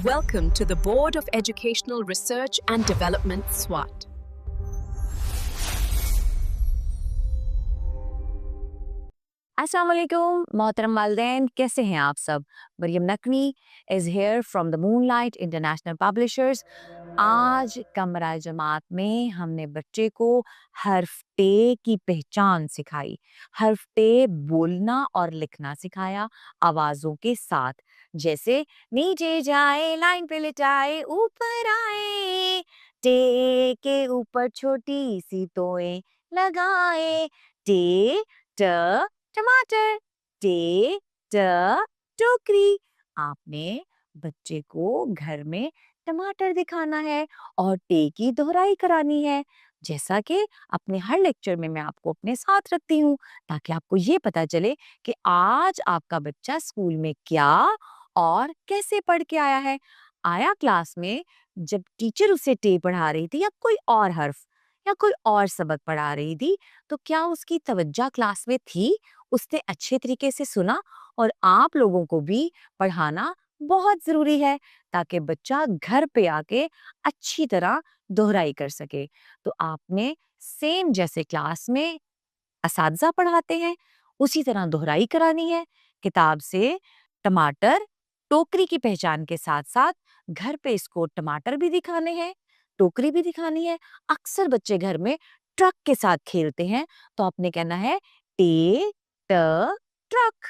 Welcome to the Board of Educational Research and Development, SWAT. अस्सलाम वालेकुम मोहतरम वालिदैन, कैसे हैं आप सब? Maryam Naqvi is here from the Moonlight International Publishers. आज कमरा जमात में हमने बच्चे को हर्फ टे की पहचान सिखाई। हर्फ टे बोलना और लिखना सिखाया आवाज़ों के साथ, जैसे नीचे जाए लाइन पे लिटाए ऊपर आए, टे के ऊपर छोटी सी तोएं लगाए, टे ट टमाटर, टे ट टोकरी। आपने बच्चे को घर में टमाटर दिखाना है और टे की दोहराई करानी है, जैसा कि अपने हर लेक्चर में मैं आपको अपने साथ रखती हूँ, ताकि आपको ये पता चले कि आज आपका बच्चा स्कूल में क्या और कैसे पढ़ के आया है। आया क्लास में जब टीचर उसे टे पढ़ा रही थी या कोई और हर्फ या कोई और सबक पढ़ा रही थी, तो क्या उसकी तवज्जो क्लास में थी? उसने अच्छे तरीके से सुना? और आप लोगों को भी पढ़ाना बहुत ज़रूरी है, ताकि बच्चा घर पे आके अच्छी तरह दोहराई कर सके। तो आपने सेम जैसे क्लास में असातिज़ा पढ़ाते हैं, उसी तरह दोहराई करानी है। किताब से टमाटर, टोकरी की पहचान के साथ-साथ घर पे इसको टमाटर भी दिखाने हैं, टोकरी भी दिखानी है। अक्सर बच्चे घर में ट्रक के साथ खेलते हैं, तो आपने कहना है टे ट ट्रक।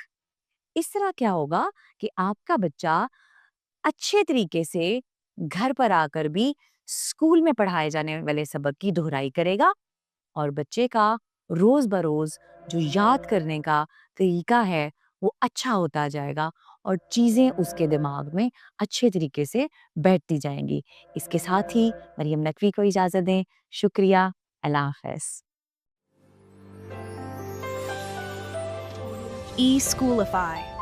इस तरह क्या होगा कि आपका बच्चा अच्छे तरीके से घर पर आकर भी स्कूल में पढ़ाए जाने वाले सबक की दोहराई करेगा और बच्चे का रोज बरोज जो याद करने का तरीका है वो अच्छा होता जाएगा और चीज़ें उसके दिमाग में अच्छे तरीके से बैठती जाएंगी। इसके साथ ही मरियम नकवी को इजाज़त दें। शुक्रिया। अल्लाह हाफ़िज़। eSchoolify.